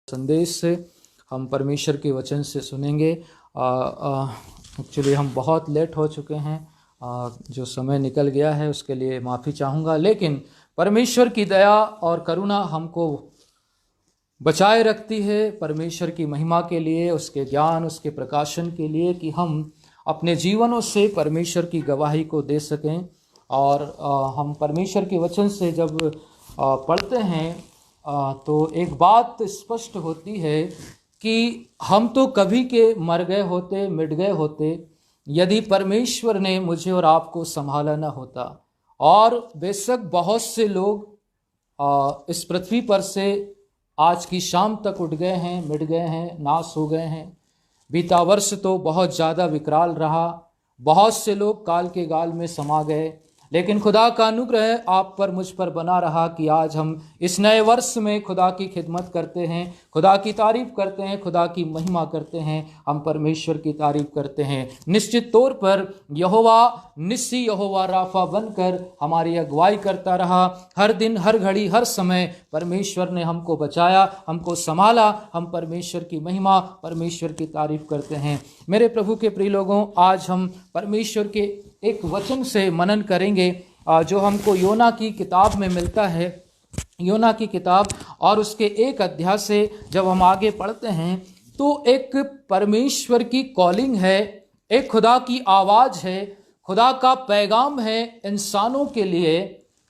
संदेश से हम परमेश्वर के वचन से सुनेंगे। एक्चुअली हम बहुत लेट हो चुके हैं, जो समय निकल गया है उसके लिए माफ़ी चाहूँगा, लेकिन परमेश्वर की दया और करुणा हमको बचाए रखती है परमेश्वर की महिमा के लिए, उसके ज्ञान, उसके प्रकाशन के लिए, कि हम अपने जीवनों से परमेश्वर की गवाही को दे सकें। और हम परमेश्वर के वचन से जब पढ़ते हैं तो एक बात स्पष्ट होती है कि हम तो कभी के मर गए होते, मिट गए होते, यदि परमेश्वर ने मुझे और आपको संभाला न होता। और बेशक बहुत से लोग इस पृथ्वी पर से आज की शाम तक उठ गए हैं, मिट गए हैं, नाश हो गए हैं। बीता वर्ष तो बहुत ज़्यादा विकराल रहा, बहुत से लोग काल के गाल में समा गए, लेकिन खुदा का अनुग्रह आप पर, मुझ पर बना रहा कि आज हम इस नए वर्ष में खुदा की खिदमत करते हैं, खुदा की तारीफ करते हैं, खुदा की महिमा करते हैं, हम परमेश्वर की तारीफ करते हैं। निश्चित तौर पर यहोवा निस्सी, यहोवा राफा बनकर हमारी अगुवाई करता रहा। हर दिन, हर घड़ी, हर समय परमेश्वर ने हमको बचाया, हमको संभाला। हम परमेश्वर की महिमा, परमेश्वर की तारीफ करते हैं। मेरे प्रभु के प्रिय लोगों, आज हम परमेश्वर के एक वचन से मनन करेंगे जो हमको योना की किताब में मिलता है। योना की किताब और उसके एक अध्याय से जब हम आगे पढ़ते हैं तो एक परमेश्वर की कॉलिंग है, एक खुदा की आवाज़ है, खुदा का पैगाम है इंसानों के लिए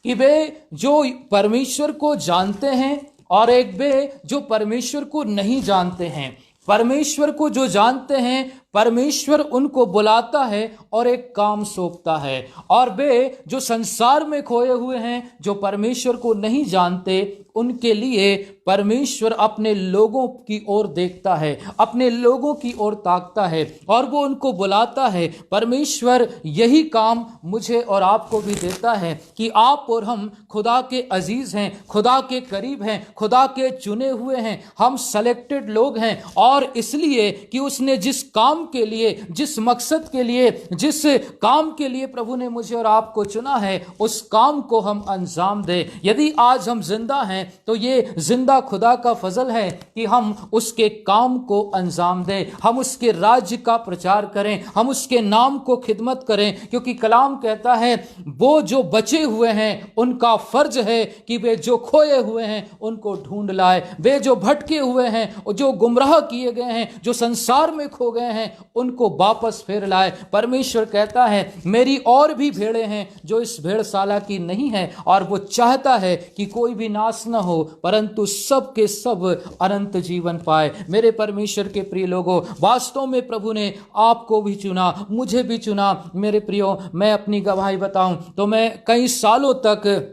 कि वे जो परमेश्वर को जानते हैं और एक वे जो परमेश्वर को नहीं जानते हैं। परमेश्वर को जो जानते हैं, परमेश्वर उनको बुलाता है और एक काम सौंपता है, और वे जो संसार में खोए हुए हैं, जो परमेश्वर को नहीं जानते, उनके लिए परमेश्वर अपने लोगों की ओर देखता है, अपने लोगों की ओर ताकता है और वो उनको बुलाता है। परमेश्वर यही काम मुझे और आपको भी देता है कि आप और हम खुदा के अजीज हैं, खुदा के करीब हैं, खुदा के चुने हुए हैं, हम सेलेक्टेड लोग हैं। और इसलिए कि उसने जिस काम के लिए, जिस मकसद के लिए, जिस काम के लिए प्रभु ने मुझे और आपको चुना है, उस काम को हम अंजाम दें। यदि आज हम जिंदा हैं तो ये जिंदा खुदा का फजल है कि हम उसके काम को अंजाम दें, हम उसके राज्य का प्रचार करें, हम उसके नाम को खिदमत करें। क्योंकि कलाम कहता है वो जो बचे हुए हैं उनका फर्ज है कि वे जो खोए हुए हैं उनको ढूंढ लाए, वे जो भटके हुए हैं, जो गुमराह किए गए हैं, जो संसार में खो गए हैं, उनको वापस फेर लाए। परमेश्वर कहता है मेरी और भी भेड़ें हैं जो इस भेड़शाला की नहीं है, और वो चाहता है कि कोई भी नाश न हो, परंतु सब के सब अनंत जीवन पाए। मेरे परमेश्वर के प्रिय लोगों, वास्तव में प्रभु ने आपको भी चुना, मुझे भी चुना। मेरे प्रियो, मैं अपनी गवाही बताऊं तो मैं कई सालों तक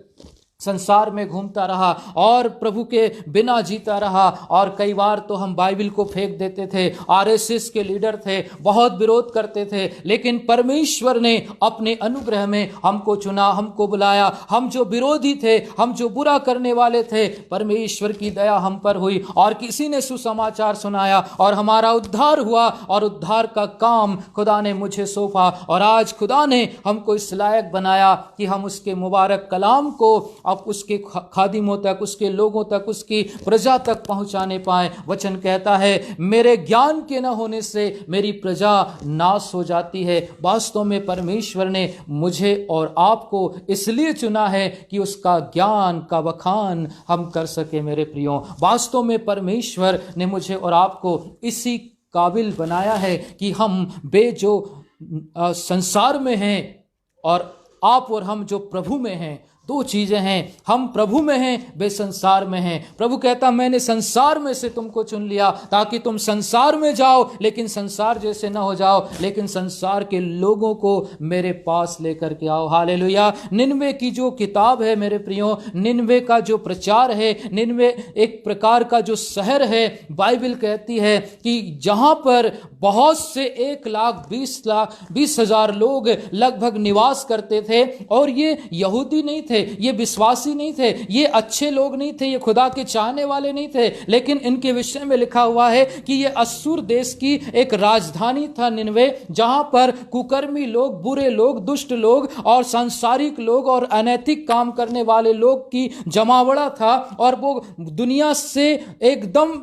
संसार में घूमता रहा और प्रभु के बिना जीता रहा, और कई बार तो हम बाइबल को फेंक देते थे। आरएसएस के लीडर थे, बहुत विरोध करते थे, लेकिन परमेश्वर ने अपने अनुग्रह में हमको चुना, हमको बुलाया। हम जो विरोधी थे, हम जो बुरा करने वाले थे, परमेश्वर की दया हम पर हुई और किसी ने सुसमाचार सुनाया और हमारा उद्धार हुआ, और उद्धार का काम खुदा ने मुझे सौंपा। और आज खुदा ने हमको इस लायक बनाया कि हम उसके मुबारक कलाम को अब उसके खादिमों तक, उसके लोगों तक, उसकी प्रजा तक पहुंचाने पाए। वचन कहता है मेरे ज्ञान के न होने से मेरी प्रजा नाश हो जाती है। वास्तव में परमेश्वर ने मुझे और आपको इसलिए चुना है कि उसका ज्ञान का बखान हम कर सके। मेरे प्रियो, वास्तव में परमेश्वर ने मुझे और आपको इसी काबिल बनाया है कि हम वे जो संसार में हैं और आप और हम जो प्रभु में हैं, दो चीजें हैं। हम प्रभु में हैं, वे संसार में हैं। प्रभु कहता मैंने संसार में से तुमको चुन लिया ताकि तुम संसार में जाओ, लेकिन संसार जैसे ना हो जाओ, लेकिन संसार के लोगों को मेरे पास लेकर के आओ। हालेलुया। निनवे की जो किताब है मेरे प्रियो, निनवे का जो प्रचार है, निनवे एक प्रकार का जो शहर है, बाइबल कहती है कि जहां पर बहुत से 1,20,000 लोग लगभग निवास करते थे, और ये यहूदी नहीं थे, ये विश्वासी नहीं थे, ये अच्छे लोग नहीं थे, ये खुदा के चाहने वाले नहीं थे, लेकिन इनके विषय में लिखा हुआ है कि ये अश्शूर देश की एक राजधानी था निनवे, जहां पर कुकर्मी लोग, बुरे लोग, दुष्ट लोग और सांसारिक लोग और अनैतिक काम करने वाले लोग की जमावड़ा था, और वो दुनिया से एकदम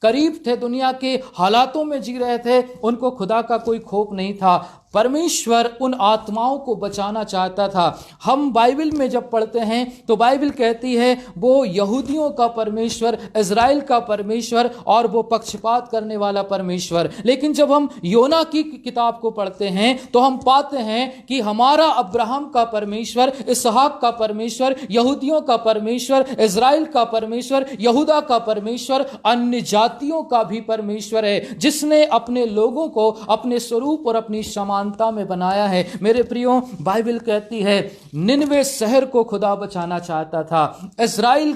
करीब थे, दुनिया के हालातों में जी रहे थे, उनको खुदा का कोई खौफ नहीं था। परमेश्वर उन आत्माओं को बचाना चाहता था। हम बाइबल में जब पढ़ते हैं तो बाइबल कहती है वो यहूदियों का परमेश्वर, इज़राइल का परमेश्वर और वो पक्षपात करने वाला परमेश्वर। लेकिन जब हम योना की किताब को पढ़ते हैं तो हम पाते हैं कि हमारा अब्राहम का परमेश्वर, इसहाक का परमेश्वर, यहूदियों का परमेश्वर, इज़राइल का परमेश्वर, यहूदा का परमेश्वर, अन्य जातियों का भी परमेश्वर है, जिसने अपने लोगों को अपने स्वरूप और अपनी समान में बनाया है। मेरे प्रियो, बाइबल कहती है निनवे शहर को खुदा बचाना चाहता था। इज़राइल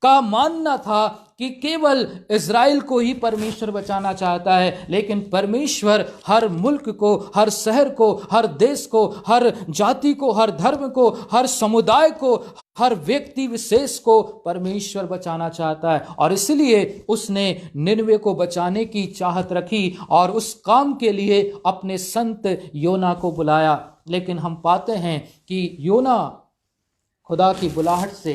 का मानना था कि केवल इज़राइल को ही परमेश्वर बचाना चाहता है, लेकिन परमेश्वर हर मुल्क को, हर शहर को, हर देश को, हर जाति को, हर धर्म को, हर समुदाय को, हर व्यक्ति विशेष को परमेश्वर बचाना चाहता है। और इसलिए उसने निनवे को बचाने की चाहत रखी और उस काम के लिए अपने संत योना को बुलाया। लेकिन हम पाते हैं कि योना खुदा की बुलाहट से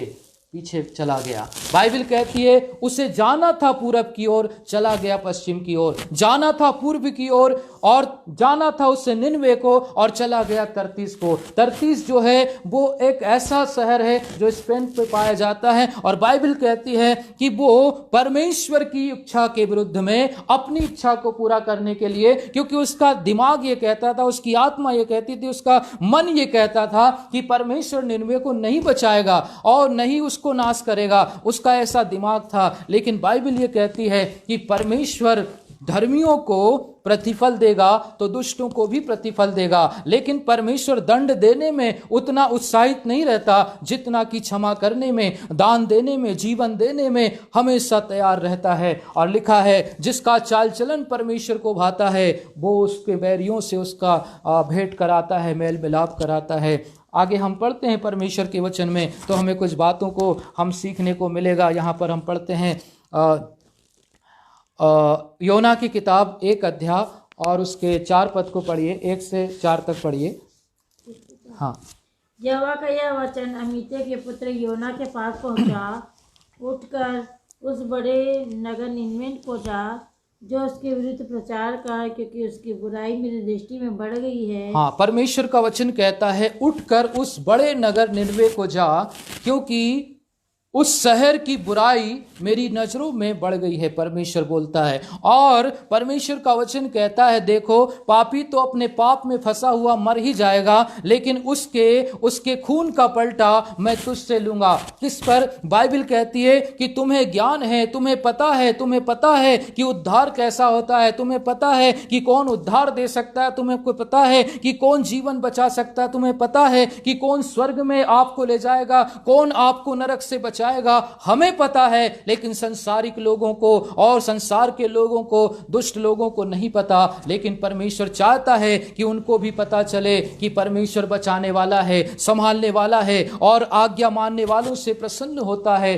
पीछे चला गया। बाइबल कहती है उसे जाना था पूरब की ओर, चला गया पश्चिम की ओर। जाना था पूर्व की ओर और जाना था उससे निनवे को और चला गया तर्तीस को। तर्तीस जो है वो एक ऐसा शहर है जो स्पेन पे पाया जाता है और बाइबल कहती है कि वो परमेश्वर की इच्छा के विरुद्ध में अपनी इच्छा को पूरा करने के लिए, क्योंकि उसका दिमाग ये कहता था, उसकी आत्मा ये कहती थी, उसका मन ये कहता था कि परमेश्वर निनवे को नहीं बचाएगा और नहीं उसको नाश करेगा, उसका ऐसा दिमाग था। लेकिन बाइबल ये कहती है कि परमेश्वर धर्मियों को प्रतिफल देगा तो दुष्टों को भी प्रतिफल देगा, लेकिन परमेश्वर दंड देने में उतना उत्साहित नहीं रहता जितना कि क्षमा करने में, दान देने में, जीवन देने में हमेशा तैयार रहता है। और लिखा है जिसका चाल चलन परमेश्वर को भाता है वो उसके बैरियों से उसका भेंट कराता है, मेल मिलाप कराता है। आगे हम पढ़ते हैं परमेश्वर के वचन में तो हमें कुछ बातों को हम सीखने को मिलेगा। यहाँ पर हम पढ़ते हैं योना की किताब 1 अध्याय और उसके 4 पद को पढ़िए, 1 से 4 तक पढ़िए। हाँ, यहोवा का यह वचन अमित्य के पुत्र योना के पास पहुंचा। उठकर उस बड़े नगर निनवे को जा जो उसके विरुद्ध प्रचार कर, क्योंकि उसकी बुराई मेरी दृष्टि में बढ़ गई है। हाँ, परमेश्वर का वचन कहता है उठकर उस बड़े नगर निनवे को जा, क्योंकि उस शहर की बुराई मेरी नजरों में बढ़ गई है, परमेश्वर बोलता है। और परमेश्वर का वचन कहता है देखो, पापी तो अपने पाप में फंसा हुआ मर ही जाएगा, लेकिन उसके खून का पलटा मैं तुझसे लूंगा। किस पर? बाइबल कहती है कि तुम्हें ज्ञान है, तुम्हें पता है कि उद्धार कैसा होता है, तुम्हें पता है कि कौन उद्धार दे सकता है, तुम्हें पता है कि कौन जीवन बचा सकता है, तुम्हें पता है कि कौन स्वर्ग में आपको ले जाएगा, कौन आपको नरक से बचाएगा। हमें पता है, लेकिन संसारिक लोगों को और संसार के लोगों को, दुष्ट लोगों को नहीं पता। लेकिन परमेश्वर चाहता है कि उनको भी पता चले कि परमेश्वर बचाने वाला है, संभालने वाला है और आज्ञा मानने वालों से प्रसन्न होता है।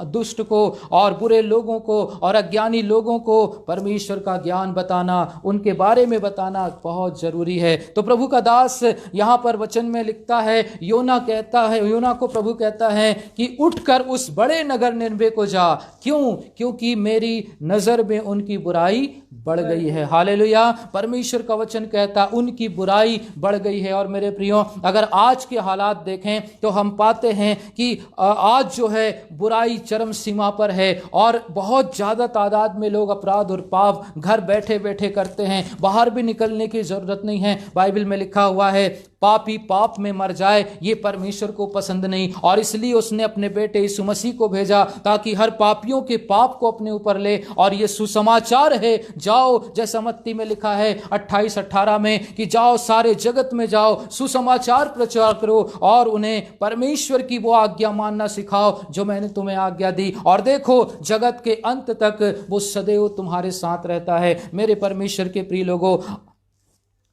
दुष्ट को और बुरे लोगों को और अज्ञानी लोगों को परमेश्वर का ज्ञान बताना, उनके बारे में बताना बहुत जरूरी है। तो प्रभु का दास यहां पर वचन में लिखता है, योना को प्रभु कहता है कि उठकर उस बड़े नगर निनवे को जा। क्यों? क्योंकि मेरी नजर में उनकी बुराई बढ़ गई है। हालेलुया। परमेश्वर का वचन कहता उनकी बुराई बढ़ गई है। और मेरे प्रियो, अगर आज के हालात देखें तो हम पाते हैं कि आज जो है बुराई चरम सीमा पर है और बहुत ज्यादा तादाद में लोग अपराध और पाप घर बैठे बैठे करते हैं, बाहर भी निकलने की जरूरत नहीं है। बाइबल में लिखा हुआ है पापी पाप में मर जाए, ये परमेश्वर को पसंद नहीं, और इसलिए उसने अपने बेटे यीशु मसीह को भेजा ताकि हर पापियों के पाप को अपने ऊपर ले। और ये सुसमाचार है, जाओ, जैसा मत्ती में लिखा है 28-18 में कि जाओ सारे जगत में जाओ, सुसमाचार प्रचार करो और उन्हें परमेश्वर की वो आज्ञा मानना सिखाओ जो मैंने तुम्हें आज्ञा दी, और देखो जगत के अंत तक वो सदैव तुम्हारे साथ रहता है। मेरे परमेश्वर के प्रिय लोगों,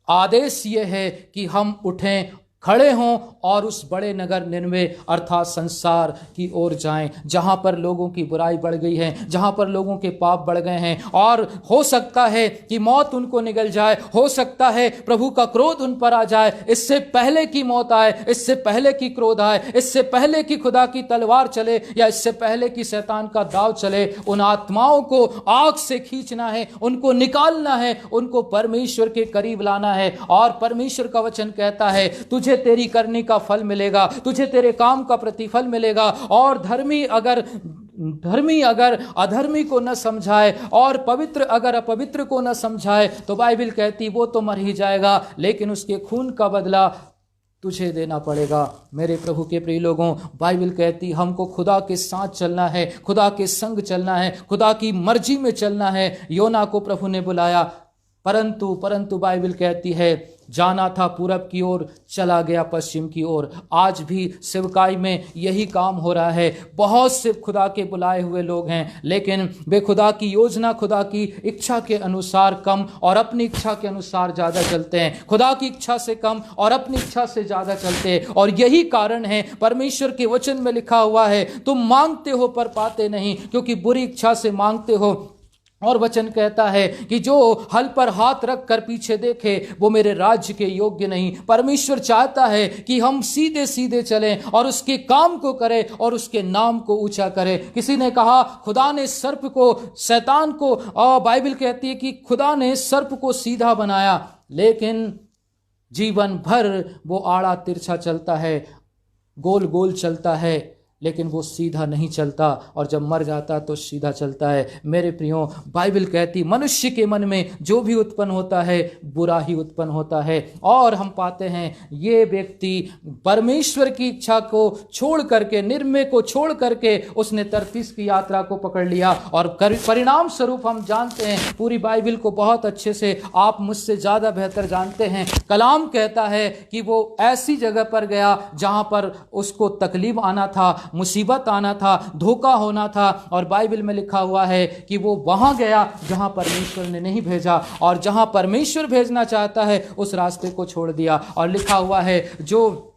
आदेश ये है कि हम उठें, खड़े हों और उस बड़े नगर निनवे अर्थात संसार की ओर जाएं, जहां पर लोगों की बुराई बढ़ गई है, जहां पर लोगों के पाप बढ़ गए हैं, और हो सकता है कि मौत उनको निगल जाए, हो सकता है प्रभु का क्रोध उन पर आ जाए। इससे पहले कि मौत आए, इससे पहले कि क्रोध आए, इससे पहले कि खुदा की तलवार चले, या इससे पहले कि शैतान का दाव चले, उन आत्माओं को आग से खींचना है, उनको निकालना है, उनको परमेश्वर के करीब लाना है। और परमेश्वर का वचन कहता है तुझे तेरी करनी का फल मिलेगा, तुझे तेरे काम का प्रतिफल मिलेगा। और धर्मी अगर अधर्मी को न समझाए और पवित्र अगर अपवित्र को न समझाए तो बाइबल कहती वो तो मर ही जाएगा, लेकिन उसके खून का बदला तुझे देना पड़ेगा। मेरे प्रभु के प्रिय लोगों, बाइबल कहती हमको खुदा के साथ चलना है, खुदा के संग चलना है, खुदा की मर्जी में चलना है। योना को प्रभु ने बुलाया, परंतु बाइबल कहती है जाना था पूरब की ओर, चला गया पश्चिम की ओर। आज भी सेवकाई में यही काम हो रहा है। बहुत से खुदा के बुलाए हुए लोग हैं, लेकिन वे खुदा की योजना, खुदा की इच्छा के अनुसार कम और अपनी इच्छा के अनुसार ज़्यादा चलते हैं। खुदा की इच्छा से कम और अपनी इच्छा से ज़्यादा चलते हैं। और यही कारण है परमेश्वर के वचन में लिखा हुआ है तुम मांगते हो पर पाते नहीं, क्योंकि बुरी इच्छा से मांगते हो। और वचन कहता है कि जो हल पर हाथ रख कर पीछे देखे वो मेरे राज्य के योग्य नहीं। परमेश्वर चाहता है कि हम सीधे सीधे चलें और उसके काम को करें और उसके नाम को ऊंचा करें। किसी ने कहा खुदा ने सर्प को, शैतान को, और बाइबल कहती है कि खुदा ने सर्प को सीधा बनाया, लेकिन जीवन भर वो आड़ा तिरछा चलता है, गोल गोल चलता है, लेकिन वो सीधा नहीं चलता। और जब मर जाता तो सीधा चलता है। मेरे प्रियो, बाइबल कहती मनुष्य के मन में जो भी उत्पन्न होता है बुरा ही उत्पन्न होता है। और हम पाते हैं ये व्यक्ति परमेश्वर की इच्छा को छोड़ करके, निर्मय को छोड़ करके उसने तर्तीस की यात्रा को पकड़ लिया। और परिणाम स्वरूप हम जानते हैं, पूरी बाइबल को बहुत अच्छे से आप मुझसे ज़्यादा बेहतर जानते हैं। कलाम कहता है कि वो ऐसी जगह पर गया जहां पर उसको तकलीफ आना था, मुसीबत आना था, धोखा होना था। और बाइबल में लिखा हुआ है कि वो वहां गया जहां परमेश्वर ने नहीं भेजा, और जहां परमेश्वर भेजना चाहता है उस रास्ते को छोड़ दिया। और लिखा हुआ है जो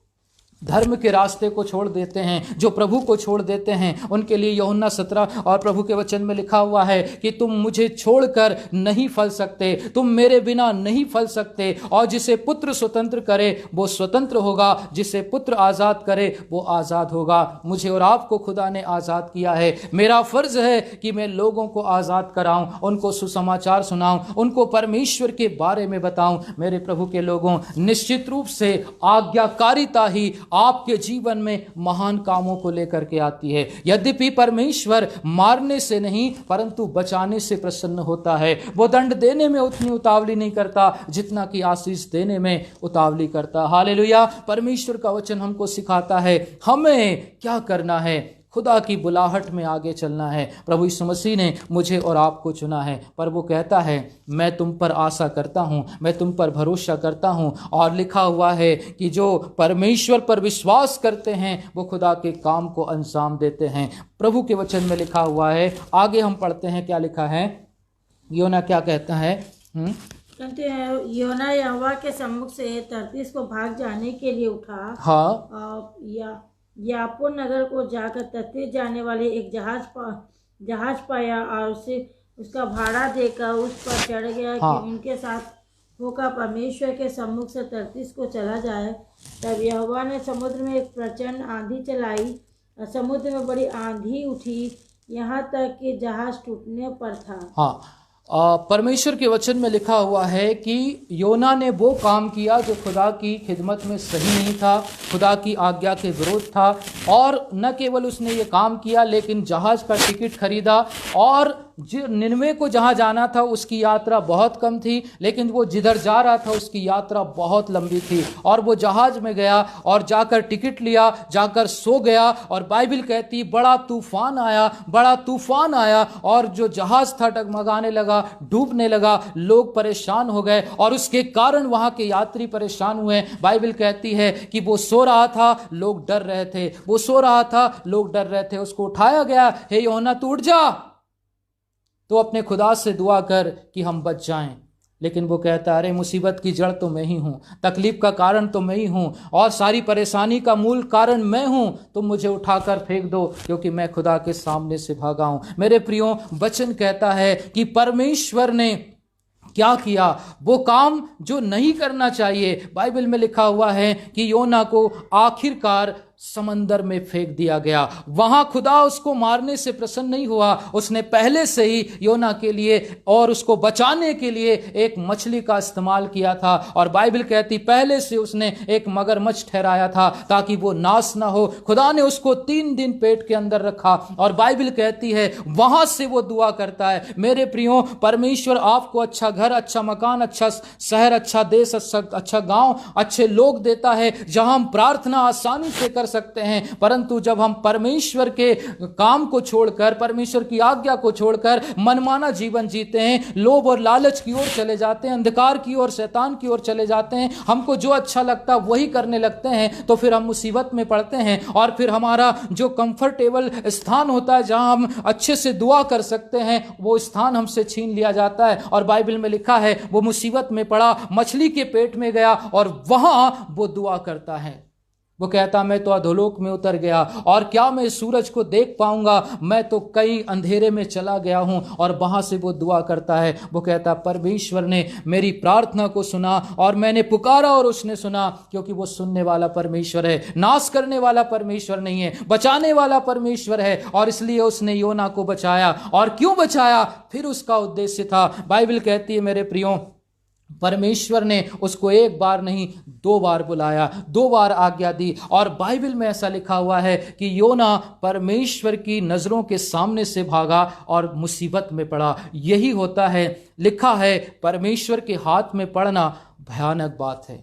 धर्म के रास्ते को छोड़ देते हैं, जो प्रभु को छोड़ देते हैं, उनके लिए यूहन्ना 17 और प्रभु के वचन में लिखा हुआ है कि तुम मुझे छोड़कर नहीं फल सकते, तुम मेरे बिना नहीं फल सकते। और जिसे पुत्र स्वतंत्र करे वो स्वतंत्र होगा, जिसे पुत्र आज़ाद करे वो आज़ाद होगा। मुझे और आपको खुदा ने आज़ाद किया है। मेरा फर्ज है कि मैं लोगों को आज़ाद कराऊं, उनको सुसमाचार सुनाऊं, उनको परमेश्वर के बारे में बताऊं। मेरे प्रभु के लोगों, निश्चित रूप से आज्ञाकारिता ही आपके जीवन में महान कामों को लेकर के आती है। यद्यपि परमेश्वर मारने से नहीं परंतु बचाने से प्रसन्न होता है। वो दंड देने में उतनी उतावली नहीं करता जितना कि आशीष देने में उतावली करता। हालेलुया। परमेश्वर का वचन हमको सिखाता है हमें क्या करना है। खुदा की बुलाहट में आगे चलना है। प्रभु यीशु मसीह ने मुझे और आपको चुना है, पर वो कहता है मैं तुम पर आशा करता हूँ, मैं तुम पर भरोसा करता हूँ। और लिखा हुआ है कि जो परमेश्वर पर विश्वास करते हैं वो खुदा के काम को अंजाम देते हैं। प्रभु के वचन में लिखा हुआ है। आगे हम पढ़ते हैं, क्या लिखा है, योना क्या कहता है। योना यहोवा के सम्मुख से तर्तीस को भाग जाने के लिए उठा। हाँ, यापो नगर को जाकर तर्तीस जाने वाले एक जहाज पाया और उसे उसका भाड़ा देकर उस पर चढ़ गया कि उनके साथ होकर परमेश्वर के सम्मुख से तर्तीस को चला जाए। तब यहोवा ने समुद्र में एक प्रचंड आंधी चलाई और समुद्र में बड़ी आंधी उठी, यहाँ तक कि जहाज टूटने पर था। हाँ, परमेश्वर के वचन में लिखा हुआ है कि योना ने वो काम किया जो खुदा की खिदमत में सही नहीं था, खुदा की आज्ञा के विरोध था। और न केवल उसने ये काम किया लेकिन जहाज का टिकट खरीदा। और जो निनवे को जहाँ जाना था उसकी यात्रा बहुत कम थी, लेकिन वो जिधर जा रहा था उसकी यात्रा बहुत लंबी थी। और वो जहाज में गया और जाकर टिकट लिया, जाकर सो गया। और बाइबल कहती बड़ा तूफान आया और जो जहाज था डगमगाने लगा, डूबने लगा, लोग परेशान हो गए और उसके कारण वहां के यात्री परेशान हुए। बाइबल कहती है कि वो सो रहा था, लोग डर रहे थे, वो सो रहा था, लोग डर रहे थे। उसको उठाया गया, हे योना तू उठ जा, तो अपने खुदा से दुआ कर कि हम बच जाएं। लेकिन वो कहता है अरे मुसीबत की जड़ तो मैं ही हूँ, तकलीफ का कारण तो मैं ही हूँ, और सारी परेशानी का मूल कारण मैं हूँ। तुम मुझे उठाकर फेंक दो क्योंकि मैं खुदा के सामने से भागा हूँ। मेरे प्रियो, वचन कहता है कि परमेश्वर ने क्या किया, वो काम जो नहीं करना चाहिए। बाइबल में लिखा हुआ है कि योना को आखिरकार समंदर में फेंक दिया गया। वहां खुदा उसको मारने से प्रसन्न नहीं हुआ, उसने पहले से ही योना के लिए और उसको बचाने के लिए एक मछली का इस्तेमाल किया था। और बाइबल कहती पहले से उसने एक मगरमच्छ ठहराया था ताकि वो नाश ना हो। खुदा ने उसको 3 दिन पेट के अंदर रखा और बाइबल कहती है वहां से वो दुआ करता है। मेरे प्रियो, परमेश्वर आपको अच्छा घर, अच्छा मकान, अच्छा शहर, अच्छा देश, अच्छा गांव, अच्छे लोग देता है जहां हम प्रार्थना आसानी से कर सकते हैं। परंतु जब हम परमेश्वर के काम को छोड़कर, परमेश्वर की आज्ञा को छोड़कर मनमाना जीवन जीते हैं, लोभ और लालच की ओर चले जाते हैं, अंधकार की ओर, शैतान की ओर चले जाते हैं, हमको जो अच्छा लगता है वही करने लगते हैं, तो फिर हम मुसीबत में पड़ते हैं। और फिर हमारा जो कंफर्टेबल स्थान होता है जहां हम अच्छे से दुआ कर सकते हैं, वो स्थान हमसे छीन लिया जाता है। और बाइबल में लिखा है वो मुसीबत में पड़ा, मछली के पेट में गया और वहां वो दुआ करता है। वो कहता मैं तो अधोलोक में उतर गया और क्या मैं सूरज को देख पाऊंगा, मैं तो कई अंधेरे में चला गया हूं। और वहां से वो दुआ करता है, वो कहता परमेश्वर ने मेरी प्रार्थना को सुना और मैंने पुकारा और उसने सुना, क्योंकि वो सुनने वाला परमेश्वर है, नाश करने वाला परमेश्वर नहीं है, बचाने वाला परमेश्वर है। और इसलिए उसने योना को बचाया। और क्यों बचाया, फिर उसका उद्देश्य था। बाइबल कहती है मेरे प्रियो, परमेश्वर ने उसको एक बार नहीं 2 बार बुलाया, 2 बार आज्ञा दी। और बाइबल में ऐसा लिखा हुआ है कि योना परमेश्वर की नजरों के सामने से भागा और मुसीबत में पड़ा। यही होता है, लिखा है परमेश्वर के हाथ में पड़ना भयानक बात है।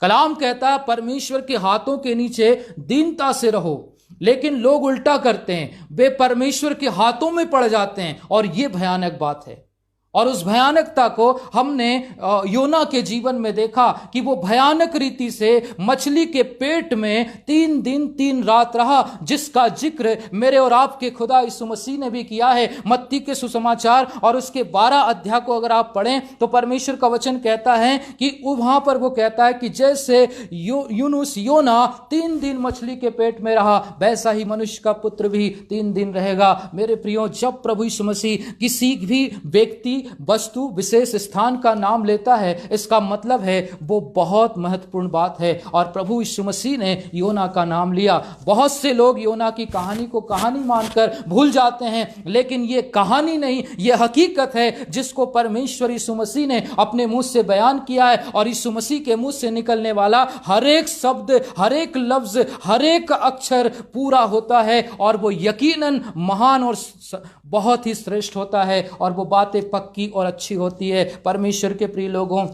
कलाम कहता है परमेश्वर के हाथों के नीचे दीनता से रहो, लेकिन लोग उल्टा करते हैं, वे परमेश्वर के हाथों में पड़ जाते हैं, और यह भयानक बात है। और उस भयानकता को हमने योना के जीवन में देखा कि वो भयानक रीति से मछली के पेट में 3 दिन 3 रात रहा, जिसका जिक्र मेरे और आपके खुदा यीशु मसीह ने भी किया है। मत्ती के सुसमाचार और उसके 12 अध्याय को अगर आप पढ़ें तो परमेश्वर का वचन कहता है कि वहां पर वो कहता है कि जैसे यूनुस योना 3 दिन मछली के पेट में रहा, वैसा ही मनुष्य का पुत्र भी 3 दिन रहेगा। मेरे प्रियो, जब प्रभु यीशु मसीह किसी भी व्यक्ति, वस्तु, विशेष स्थान का नाम लेता है, इसका मतलब है वो बहुत महत्वपूर्ण बात है। और प्रभु यीशु मसीह ने योना का नाम लिया। बहुत से लोग योना की कहानी को कहानी मानकर भूल जाते हैं, लेकिन ये कहानी नहीं, ये हकीकत है जिसको परमेश्वर यीशु मसीह ने अपने मुंह से बयान किया है। और यीशु मसीह के मुंह से निकलने वाला हर एक शब्द, हर एक लफ्ज, हर एक अक्षर पूरा होता है, और वो यकीनन महान और बहुत ही श्रेष्ठ होता है, और वो बातें पक्की और अच्छी होती है। परमेश्वर के प्रिय लोगों,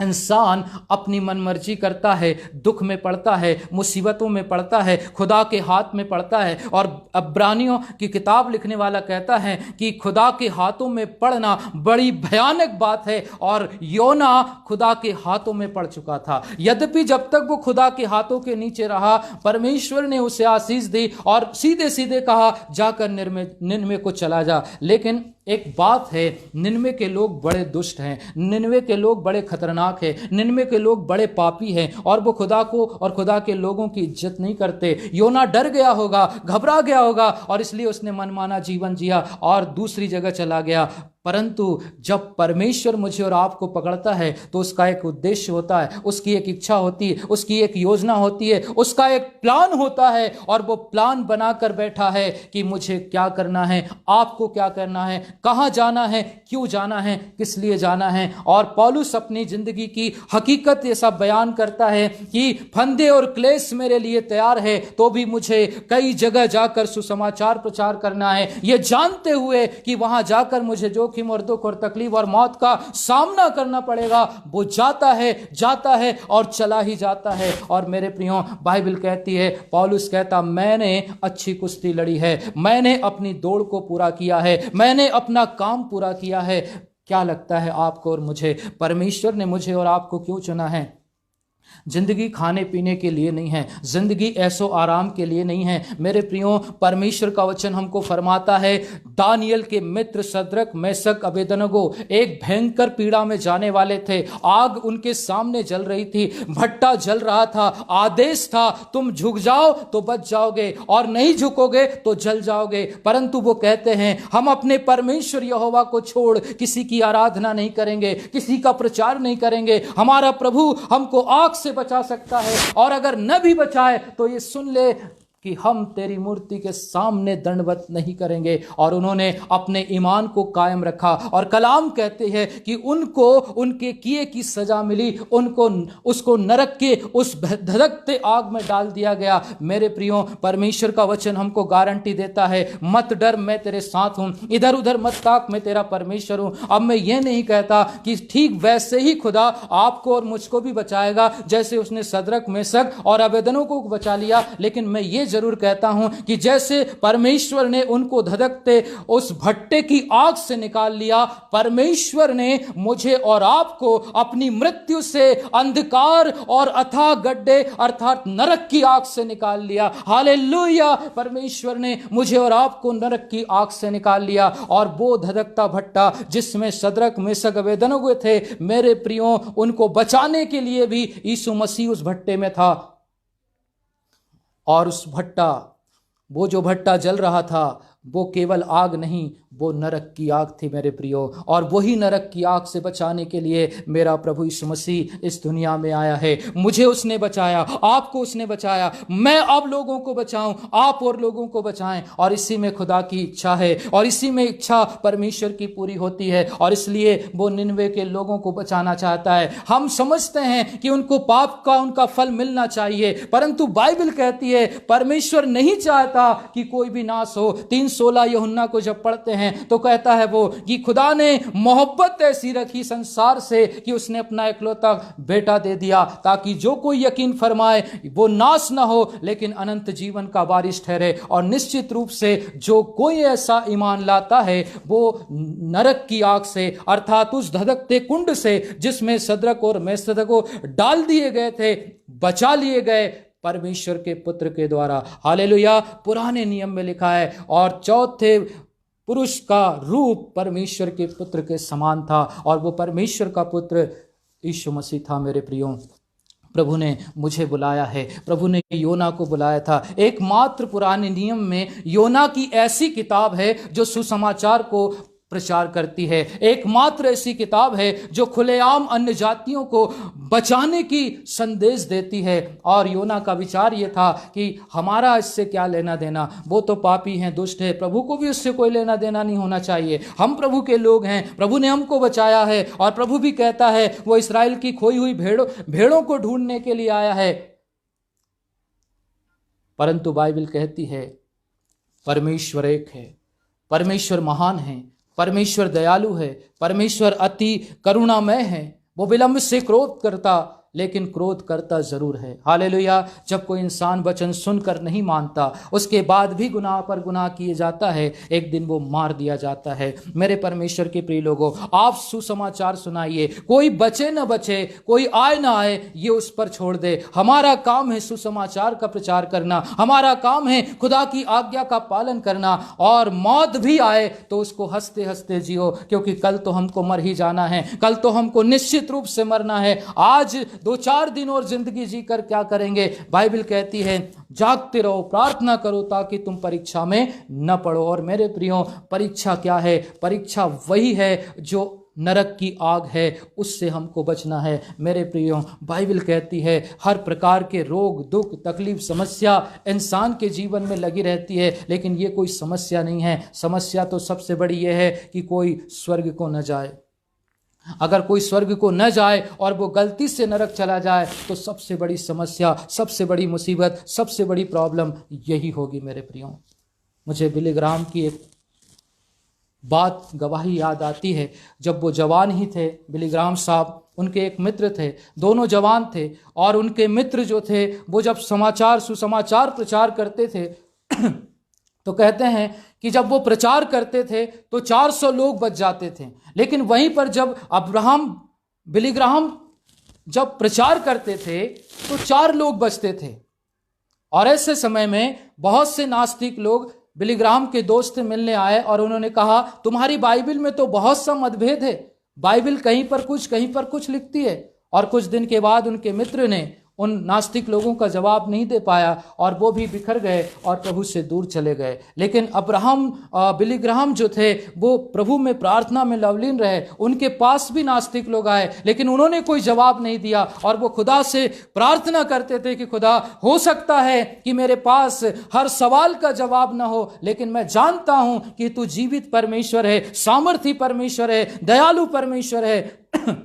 इंसान अपनी मनमर्जी करता है, दुख में पड़ता है, मुसीबतों में पड़ता है, खुदा के हाथ में पड़ता है। और इब्रानियों की किताब लिखने वाला कहता है कि खुदा के हाथों में पड़ना बड़ी भयानक बात है, और योना खुदा के हाथों में पड़ चुका था। यद्यपि जब तक वो खुदा के हाथों के नीचे रहा, परमेश्वर ने उसे आशीष दी और सीधे सीधे कहा जाकर निनवे को चला जा। लेकिन एक बात है, निनवे के लोग बड़े दुष्ट हैं, निनवे के लोग बड़े खतरनाक हैं, निनवे के लोग बड़े पापी हैं, और वो खुदा को और खुदा के लोगों की इज्जत नहीं करते। योना डर गया होगा, घबरा गया होगा, और इसलिए उसने मनमाना जीवन जिया और दूसरी जगह चला गया। परंतु जब परमेश्वर मुझे और आपको पकड़ता है तो उसका एक उद्देश्य होता है, उसकी एक इच्छा होती है, उसकी एक योजना होती है, उसका एक प्लान होता है। और वो प्लान बनाकर बैठा है कि मुझे क्या करना है, आपको क्या करना है, कहाँ जाना है, क्यों जाना है, किस लिए जाना है। और पौलुस अपनी जिंदगी की हकीकत ये सब बयान करता है कि फंदे और क्लेश मेरे लिए तैयार है, तो भी मुझे कई जगह जाकर सुसमाचार प्रचार करना है, ये जानते हुए कि वहां जाकर मुझे जोखिम और दुख और तकलीफ और मौत का सामना करना पड़ेगा। वो जाता है और चला ही जाता है। और मेरे प्रियो, बाइबल कहती है, पौलुस कहता, मैंने अच्छी कुश्ती लड़ी है, मैंने अपनी दौड़ को पूरा किया है, मैंने अपना काम पूरा किया है। क्या लगता है आपको और मुझे, परमेश्वर ने मुझे और आपको क्यों चुना है? जिंदगी खाने पीने के लिए नहीं है, जिंदगी ऐसो आराम के लिए नहीं है। मेरे प्रियो, परमेश्वर का वचन हमको फरमाता है, दानियल के मित्र सद्रक मेशक अबेदनगो एक भयंकर पीड़ा में जाने वाले थे। आग उनके सामने जल रही थी, भट्टा जल रहा था, आदेश था तुम झुक जाओ तो बच जाओगे और नहीं झुकोगे तो जल जाओगे। परंतु वो कहते हैं हम अपने परमेश्वर यहोवा को छोड़ किसी की आराधना नहीं करेंगे, किसी का प्रचार नहीं करेंगे। हमारा प्रभु हमको आग से बचा सकता है, और अगर न भी बचाए तो ये सुन ले कि हम तेरी मूर्ति के सामने दंडवत नहीं करेंगे। और उन्होंने अपने ईमान को कायम रखा, और कलाम कहते हैं कि उनको उनके किए की सजा मिली, उनको उसको नरक के उस धधकते आग में डाल दिया गया। मेरे प्रियो, परमेश्वर का वचन हमको गारंटी देता है, मत डर मैं तेरे साथ हूं, इधर उधर मत ताक मैं तेरा परमेश्वर हूं। अब मैं ये नहीं कहता कि ठीक वैसे ही खुदा आपको और मुझको भी बचाएगा जैसे उसने सद्रक मेशक और अबेदनगो को बचा लिया, लेकिन मैं ये जरूर कहता हूं कि जैसे परमेश्वर ने उनको धधकते उस भट्टे की आग से निकाल लिया, परमेश्वर ने मुझे और आपको अपनी मृत्यु से, अंधकार और अथाह गड्ढे अर्थात नरक की आग से निकाल लिया। हालेलुया! परमेश्वर ने मुझे और आपको नरक की आग से निकाल लिया, और वो धधकता भट्टा जिसमें सद्रक मेशक अबेदनगो थे, मेरे प्रियो, उनको बचाने के लिए भी यीशु मसीह उस भट्टे में था। और उस भट्टा, वो जो भट्टा जल रहा था, वो केवल आग नहीं, वो नरक की आग थी मेरे प्रियो। और वही नरक की आग से बचाने के लिए मेरा प्रभु यीशु मसीह इस दुनिया में आया है। मुझे उसने बचाया, आपको उसने बचाया, मैं अब लोगों को बचाऊं, आप और लोगों को बचाएं। और इसी में खुदा की इच्छा है, और इसी में इच्छा परमेश्वर की पूरी होती है, और इसलिए वो निनवे के लोगों को बचाना चाहता है। हम समझते हैं कि उनको पाप का उनका फल मिलना चाहिए, परंतु बाइबल कहती है परमेश्वर नहीं चाहता कि कोई भी नाश हो। 3:16 यूहन्ना को जब पढ़ते हैं तो कहता है वो कि खुदा ने मोहब्बत ऐसी रखी संसार से कि उसने अपना इकलौता बेटा दे दिया, ताकि जो कोई यकीन फरमाए वो नाश ना हो लेकिन अनंत जीवन का वारिस ठहरे। और निश्चित रूप से जो कोई ऐसा ईमान लाता है वो नरक की आग से अर्थात उस धधकते कुंड से जिसमें सद्रक और मेशक को डाल दिए गए थे, बचा लिए गए परमेश्वर के पुत्र के द्वारा। हालेलुया! पुराने नियम में लिखा है, और चौथे पुरुष का रूप परमेश्वर के पुत्र के समान था, और वो परमेश्वर का पुत्र यीशु मसीह था। मेरे प्रियो, प्रभु ने मुझे बुलाया है, प्रभु ने योना को बुलाया था। एकमात्र पुराने नियम में योना की ऐसी किताब है जो सुसमाचार को प्रचार करती है, एकमात्र ऐसी किताब है जो खुलेआम अन्य जातियों को बचाने की संदेश देती है। और योना का विचार यह था कि हमारा इससे क्या लेना देना, वो तो पापी हैं, दुष्ट है, प्रभु को भी उससे कोई लेना देना नहीं होना चाहिए, हम प्रभु के लोग हैं, प्रभु ने हमको बचाया है। और प्रभु भी कहता है वो इस्राएल की खोई हुई भेड़ों को ढूंढने के लिए आया है। परंतु बाइबल कहती है परमेश्वर एक है, परमेश्वर महान है, परमेश्वर दयालु है, परमेश्वर अति करुणामय है। वो विलंब से क्रोध करता लेकिन क्रोध करता जरूर है। हालेलुया! जब कोई इंसान वचन सुनकर नहीं मानता, उसके बाद भी गुनाह पर गुनाह किए जाता है, एक दिन वो मार दिया जाता है। मेरे परमेश्वर के प्रिय लोगों, आप सुसमाचार सुनाइए, कोई बचे न बचे, कोई आए ना आए, ये उस पर छोड़ दे। हमारा काम है सुसमाचार का प्रचार करना, हमारा काम है खुदा की आज्ञा का पालन करना, और मौत भी आए तो उसको हंसते हंसते जियो, क्योंकि कल तो हमको मर ही जाना है, कल तो हमको निश्चित रूप से मरना है। आज 2-4 दिन और जिंदगी जीकर क्या करेंगे? बाइबल कहती है जागते रहो, प्रार्थना करो ताकि तुम परीक्षा में न पड़ो। और मेरे प्रियो, परीक्षा क्या है? परीक्षा वही है जो नरक की आग है, उससे हमको बचना है। मेरे प्रियो, बाइबल कहती है हर प्रकार के रोग, दुख, तकलीफ, समस्या इंसान के जीवन में लगी रहती है, लेकिन ये कोई समस्या नहीं है। समस्या तो सबसे बड़ी ये है कि कोई स्वर्ग को न जाए। अगर कोई स्वर्ग को न जाए और वो गलती से नरक चला जाए तो सबसे बड़ी समस्या, सबसे बड़ी मुसीबत, सबसे बड़ी प्रॉब्लम यही होगी। मेरे प्रियो, मुझे बिली ग्राहम की एक बात, गवाही याद आती है। जब वो जवान ही थे, बिली ग्राहम साहब, उनके एक मित्र थे, दोनों जवान थे, और उनके मित्र जो थे वो जब सुसमाचार प्रचार करते थे तो कहते हैं कि जब वो प्रचार करते थे तो 400 लोग बच जाते थे। लेकिन वहीं पर जब बिली ग्राहम जब प्रचार करते थे तो 4 लोग बचते थे। और ऐसे समय में बहुत से नास्तिक लोग बिली ग्राहम के दोस्त मिलने आए और उन्होंने कहा, तुम्हारी बाइबल में तो बहुत सा मतभेद है, बाइबल कहीं पर कुछ लिखती है। और कुछ दिन के बाद उनके मित्र ने उन नास्तिक लोगों का जवाब नहीं दे पाया और वो भी बिखर गए और प्रभु से दूर चले गए। लेकिन बिली ग्राहम जो थे वो प्रभु में प्रार्थना में लवलीन रहे। उनके पास भी नास्तिक लोग आए लेकिन उन्होंने कोई जवाब नहीं दिया और वो खुदा से प्रार्थना करते थे कि खुदा, हो सकता है कि मेरे पास हर सवाल का जवाब ना हो, लेकिन मैं जानता हूं कि तू जीवित परमेश्वर है, सामर्थी परमेश्वर है, दयालु परमेश्वर है,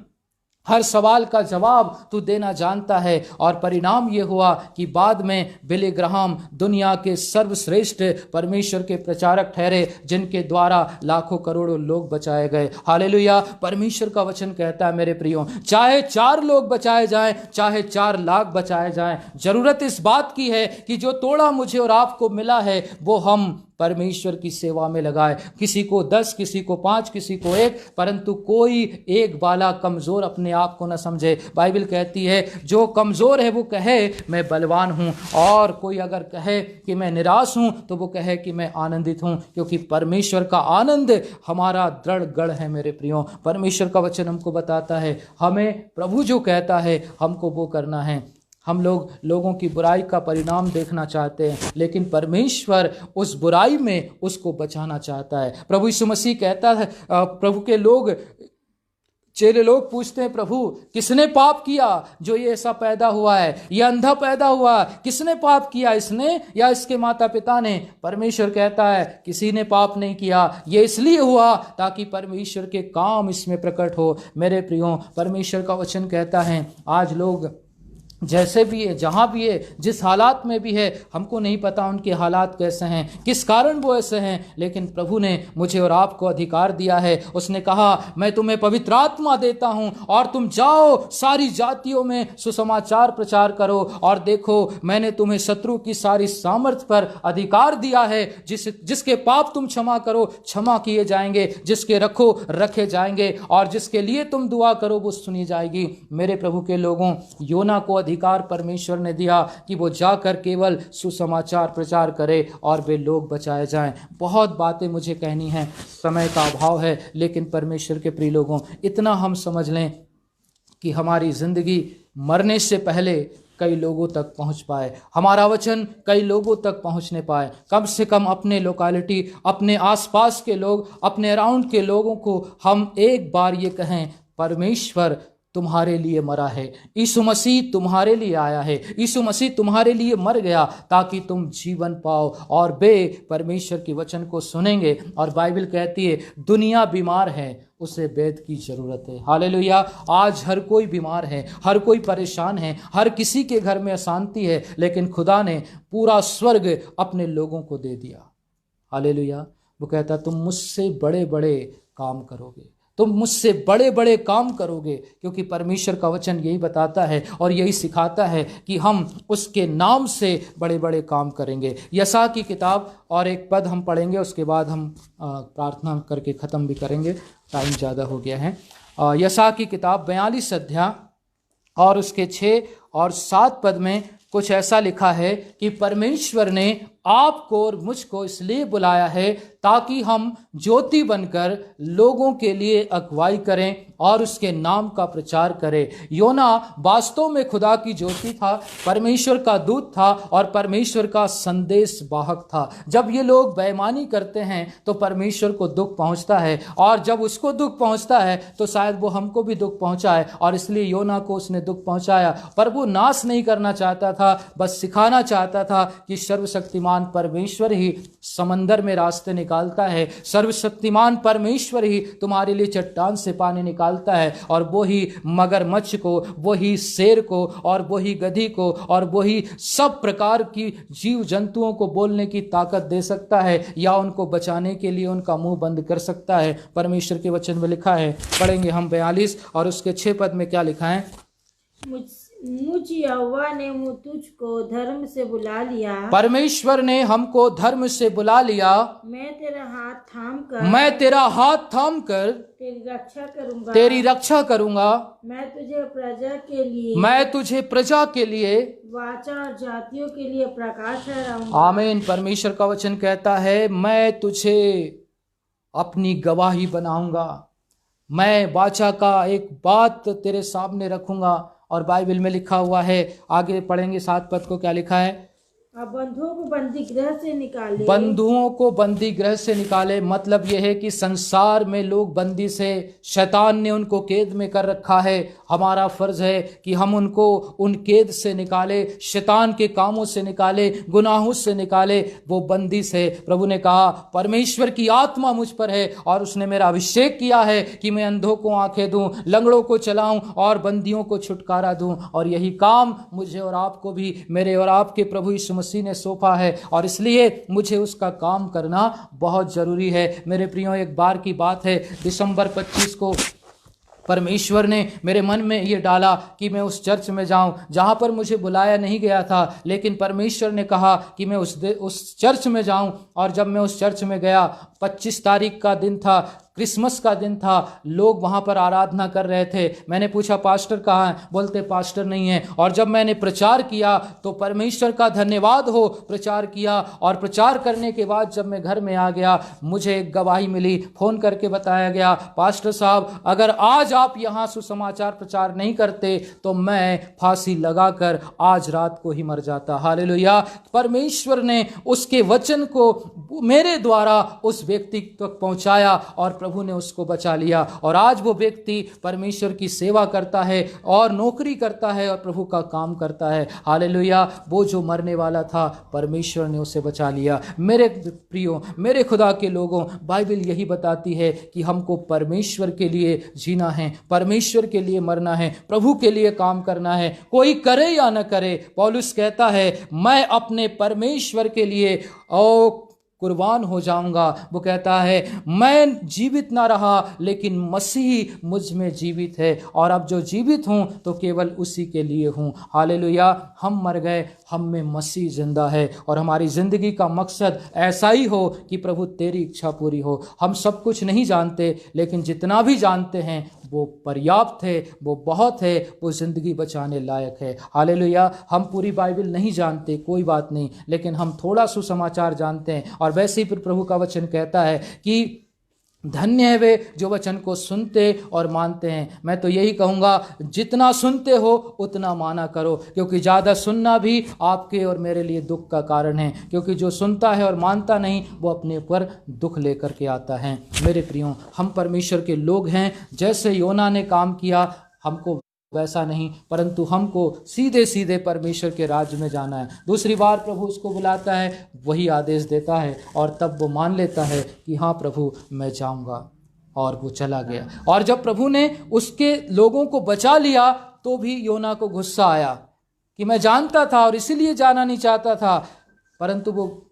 हर सवाल का जवाब तू देना जानता है। और परिणाम ये हुआ कि बाद में बिली ग्राहम दुनिया के सर्वश्रेष्ठ परमेश्वर के प्रचारक ठहरे, जिनके द्वारा लाखों करोड़ों लोग बचाए गए। हालेलुया। परमेश्वर का वचन कहता है मेरे प्रियो, चाहे 4 लोग बचाए जाएं, चाहे 4 लाख बचाए जाएं, जरूरत इस बात की है कि जो तोड़ा मुझे और आपको मिला है वो हम परमेश्वर की सेवा में लगाए। किसी को 10, किसी को 5, किसी को 1, परंतु कोई एक बाला कमजोर अपने आप को न समझे। बाइबल कहती है जो कमजोर है वो कहे मैं बलवान हूं, और कोई अगर कहे कि मैं निराश हूं तो वो कहे कि मैं आनंदित हूं, क्योंकि परमेश्वर का आनंद हमारा दृढ़ गढ़ है। मेरे प्रियो, परमेश्वर का वचन हमको बताता है हमें प्रभु जो कहता है हमको वो करना है। हम लोगों की बुराई का परिणाम देखना चाहते हैं, लेकिन परमेश्वर उस बुराई में उसको बचाना चाहता है। प्रभु यीशु मसीह कहता है, प्रभु के चेले लोग पूछते हैं, प्रभु किसने पाप किया जो ये ऐसा पैदा हुआ है, ये अंधा पैदा हुआ, किसने पाप किया, इसने या इसके माता पिता ने? परमेश्वर कहता है किसी ने पाप नहीं किया, ये इसलिए हुआ ताकि परमेश्वर के काम इसमें प्रकट हो। मेरे प्रियो, परमेश्वर का वचन कहता है आज लोग जैसे भी है, जहाँ भी है, जिस हालात में भी है, हमको नहीं पता उनके हालात कैसे हैं, किस कारण वो ऐसे हैं, लेकिन प्रभु ने मुझे और आपको अधिकार दिया है। उसने कहा मैं तुम्हें पवित्र आत्मा देता हूँ और तुम जाओ सारी जातियों में सुसमाचार प्रचार करो, और देखो मैंने तुम्हें शत्रु की सारी सामर्थ पर अधिकार दिया है। जिसके पाप तुम क्षमा करो क्षमा किए जाएंगे, जिसके रखो रखे जाएंगे, और जिसके लिए तुम दुआ करो वो सुनी जाएगी। मेरे प्रभु के लोगों, योना को अधिकार परमेश्वर ने दिया कि वो जाकर केवल सुसमाचार प्रचार करे और वे लोग बचाए जाएं। बहुत बातें मुझे कहनी है, समय का अभाव है, लेकिन परमेश्वर के प्रिय लोगों, इतना हम समझ लें कि हमारी जिंदगी मरने से पहले कई लोगों तक पहुंच पाए, हमारा वचन कई लोगों तक पहुंचने पाए। कम से कम अपने लोकेलिटी, अपने आसपास के लोग, अपने अराउंड के लोगों को हम एक बार ये कहें, परमेश्वर तुम्हारे लिए मरा है, यीशु मसीह तुम्हारे लिए आया है, यीशु मसीह तुम्हारे लिए मर गया ताकि तुम जीवन पाओ। और वे परमेश्वर के वचन को सुनेंगे। और बाइबल कहती है दुनिया बीमार है, उसे वैद्य की जरूरत है। हालेलुया। आज हर कोई बीमार है, हर कोई परेशान है, हर किसी के घर में अशांति है, लेकिन खुदा ने पूरा स्वर्ग अपने लोगों को दे दिया। हालेलुया। वो कहता तुम मुझसे बड़े बड़े काम करोगे, तुम मुझसे बड़े बड़े काम करोगे, क्योंकि परमेश्वर का वचन यही बताता है और यही सिखाता है कि हम उसके नाम से बड़े बड़े काम करेंगे। यशा की किताब और एक पद हम पढ़ेंगे, उसके बाद हम प्रार्थना करके ख़त्म भी करेंगे, टाइम ज़्यादा हो गया है। यशा की किताब 42 अध्याय और उसके 6 और 7 पद में कुछ ऐसा लिखा है कि परमेश्वर ने आपको और मुझको इसलिए बुलाया है ताकि हम ज्योति बनकर लोगों के लिए अगुवाई करें और उसके नाम का प्रचार करें। योना वास्तव में खुदा की ज्योति था, परमेश्वर का दूत था और परमेश्वर का संदेश वाहक था। जब ये लोग बेईमानी करते हैं तो परमेश्वर को दुख पहुंचता है, और जब उसको दुख पहुंचता है तो शायद वो हमको भी दुख पहुंचाए, और इसलिए योना को उसने दुख पहुंचाया। पर वो नाश नहीं करना चाहता था, बस सिखाना चाहता था कि सर्वशक्तिमान परमेश्वर ही समंदर में रास्ते निकालता है, सर्वशक्तिमान परमेश्वर ही तुम्हारे लिए चट्टान से पानी निकालता है, और वही मगरमच्छ को, वही शेर को, और वही गधी को, और वही सब प्रकार की जीव जंतुओं को बोलने की ताकत दे सकता है, या उनको बचाने के लिए उनका मुंह बंद कर सकता है। परमेश्वर के वचन में लिखा है, पढ़ेंगे हम 42 और उसके 6 पद में क्या लिखा है। मुझ यहोवा ने तुझको धर्म से बुला लिया। परमेश्वर ने हमको धर्म से बुला लिया। मैं तेरा हाथ थाम कर मैं तेरा हाथ थाम कर तेरी रक्षा करूंगा। तेरी रक्षा करूंगा। मैं तुझे प्रजा के लिए मैं तुझे प्रजा के लिए वाचा और जातियों के लिए प्रकाश ठहराऊंगा। आमीन। परमेश्वर का वचन कहता है, मैं तुझे अपनी गवाही बनाऊंगा। मैं वाचा का एक बात तेरे सामने रखूंगा। और बाइबल में लिखा हुआ है, आगे पढ़ेंगे 7 पद को, क्या लिखा है? बंधुओं को बंदी गृह से निकाले। बंधुओं को बंदी गृह से निकाले, मतलब यह है कि संसार में लोग बंदी से, शैतान ने उनको कैद में कर रखा है। हमारा फर्ज है कि हम उनको उन कैद से निकाले, शैतान के कामों से निकाले, गुनाहों से निकाले, वो बंदी से। प्रभु ने कहा, परमेश्वर की आत्मा मुझ पर है और उसने मेरा अभिषेक किया है कि मैं अंधों को आंखें दूं, लंगड़ों को चलाऊं और बंदियों को छुटकारा दूं। और यही काम मुझे और आपको भी, मेरे और आपके प्रभु यीशु मसीह ने सौंपा है, और इसलिए मुझे उसका काम करना बहुत जरूरी है। मेरे प्रियो, एक बार की बात है, दिसंबर 25 को परमेश्वर ने मेरे मन में ये डाला कि मैं उस चर्च में जाऊं जहां पर मुझे बुलाया नहीं गया था, लेकिन परमेश्वर ने कहा कि मैं उस चर्च में जाऊं। और जब मैं उस चर्च में गया, 25 तारीख का दिन था, क्रिसमस का दिन था, लोग वहां पर आराधना कर रहे थे। मैंने पूछा, पास्टर कहाँ है? बोलते पास्टर नहीं है। और जब मैंने प्रचार किया तो परमेश्वर का धन्यवाद हो, प्रचार किया, और प्रचार करने के बाद जब मैं घर में आ गया, मुझे एक गवाही मिली। फोन करके बताया गया, पास्टर साहब, अगर आज आप यहाँ सुसमाचार प्रचार नहीं करते तो मैं फांसी लगाकर आज रात को ही मर जाता। हालेलुया। परमेश्वर ने उसके वचन को मेरे द्वारा उस व्यक्ति तक पहुंचाया और प्रभु ने उसको बचा लिया। और आज वो व्यक्ति परमेश्वर की सेवा करता है और नौकरी करता है और प्रभु का काम करता है। हालेलुया। वो जो मरने वाला था, परमेश्वर ने उसे बचा लिया। मेरे प्रियो, मेरे खुदा के लोगों, बाइबल यही बताती है कि हमको परमेश्वर के लिए जीना है, परमेश्वर के लिए मरना है, प्रभु के लिए काम करना है, कोई करे या न करे। पौलुस कहता है, मैं अपने परमेश्वर के लिए कुर्बान हो जाऊंगा। वो कहता है, मैं जीवित ना रहा लेकिन मसीह मुझ में जीवित है, और अब जो जीवित हूं तो केवल उसी के लिए हूं। हालेलुया। हम मर गए, हम में मसीह जिंदा है, और हमारी जिंदगी का मकसद ऐसा ही हो कि प्रभु तेरी इच्छा पूरी हो। हम सब कुछ नहीं जानते, लेकिन जितना भी जानते हैं वो पर्याप्त है, वो बहुत है, वो जिंदगी बचाने लायक है। हालेलुया। हम पूरी बाइबल नहीं जानते, कोई बात नहीं, लेकिन हम थोड़ा सुसमाचार जानते हैं। और वैसे ही फिर प्रभु का वचन कहता है कि धन्य है वे जो वचन को सुनते और मानते हैं। मैं तो यही कहूँगा, जितना सुनते हो उतना माना करो, क्योंकि ज़्यादा सुनना भी आपके और मेरे लिए दुख का कारण है, क्योंकि जो सुनता है और मानता नहीं, वो अपने ऊपर दुख लेकर के आता है। मेरे प्रियो, हम परमेश्वर के लोग हैं। जैसे योना ने काम किया, हमको वैसा नहीं, परंतु हमको सीधे सीधे परमेश्वर के राज्य में जाना है। दूसरी बार प्रभु उसको बुलाता है, वही आदेश देता है, और तब वो मान लेता है कि हाँ प्रभु, मैं जाऊंगा, और वो चला गया। और जब प्रभु ने उसके लोगों को बचा लिया तो भी योना को गुस्सा आया कि मैं जानता था और इसीलिए जाना नहीं चाहता था, परंतु वो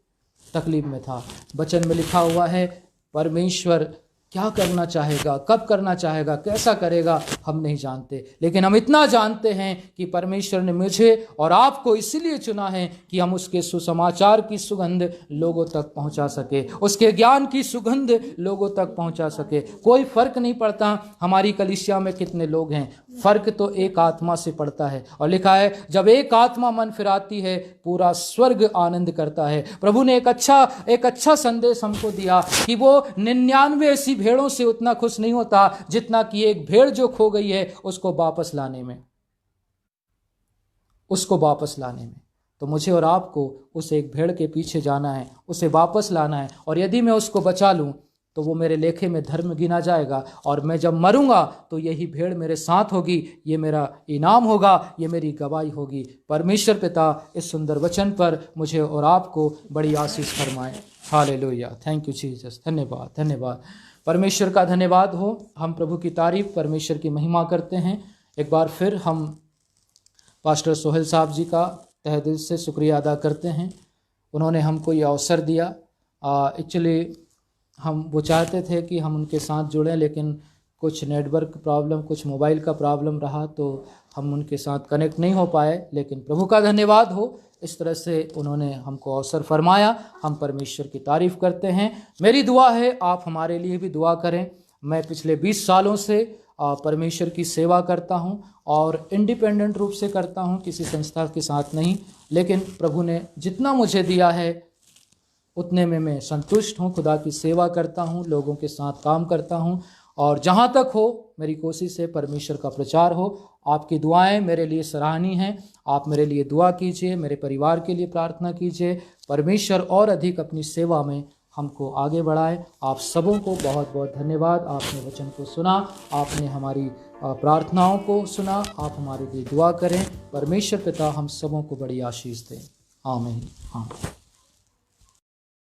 तकलीफ में था। वचन में लिखा हुआ है, परमेश्वर क्या करना चाहेगा, कब करना चाहेगा, कैसा करेगा, हम नहीं जानते, लेकिन हम इतना जानते हैं कि परमेश्वर ने मुझे और आपको इसलिए चुना है कि हम उसके सुसमाचार की सुगंध लोगों तक पहुंचा सके, उसके ज्ञान की सुगंध लोगों तक पहुंचा सके। कोई फर्क नहीं पड़ता हमारी कलीसिया में कितने लोग हैं, फर्क तो एक आत्मा से पड़ता है। और लिखा है, जब एक आत्मा मन फिराती है, पूरा स्वर्ग आनंद करता है। प्रभु ने एक अच्छा संदेश हमको दिया कि वो 99 ऐसी भेड़ों से उतना खुश नहीं होता जितना कि एक भेड़ जो खो गई है उसको वापस लाने में। तो मुझे और आपको उस एक भेड़ के पीछे जाना है, उसे वापस लाना है, और यदि मैं उसको बचा लूं तो वो मेरे लेखे में धर्म गिना जाएगा, और मैं जब मरूंगा तो यही भेड़ मेरे साथ होगी। ये मेरा इनाम होगा, ये मेरी गवाही होगी। परमेश्वर पिता इस सुंदर वचन पर मुझे और आपको बड़ी आशीष फरमाए। हालेलुया। Thank you Jesus. धन्यवाद, धन्यवाद। परमेश्वर का धन्यवाद हो। हम प्रभु की तारीफ, परमेश्वर की महिमा करते हैं। एक बार फिर हम पास्टर सोहेल साहब जी का तहे दिल से शुक्रिया अदा करते हैं। उन्होंने हमको ये अवसर दिया। एक्चुअली वो चाहते थे कि हम उनके साथ जुड़ें, लेकिन कुछ नेटवर्क प्रॉब्लम, कुछ मोबाइल का प्रॉब्लम रहा तो हम उनके साथ कनेक्ट नहीं हो पाए, लेकिन प्रभु का धन्यवाद हो, इस तरह से उन्होंने हमको अवसर फरमाया। हम परमेश्वर की तारीफ़ करते हैं। मेरी दुआ है आप हमारे लिए भी दुआ करें। मैं पिछले 20 सालों से परमेश्वर की सेवा करता हूं और इंडिपेंडेंट रूप से करता हूं, किसी संस्था के साथ नहीं, लेकिन प्रभु ने जितना मुझे दिया है उतने में मैं संतुष्ट हूं। खुदा की सेवा करता हूं, लोगों के साथ काम करता हूं और जहां तक हो मेरी कोशिश है परमेश्वर का प्रचार हो। आपकी दुआएं मेरे लिए सराहनीय हैं। आप मेरे लिए दुआ कीजिए, मेरे परिवार के लिए प्रार्थना कीजिए। परमेश्वर और अधिक अपनी सेवा में हमको आगे बढ़ाए। आप सबों को बहुत बहुत धन्यवाद। आपने वचन को सुना, आपने हमारी प्रार्थनाओं को सुना। आप हमारे लिए दुआ करें। परमेश्वर पिता हम सबों को बड़ी आशीष दें। आमीन। आमीन।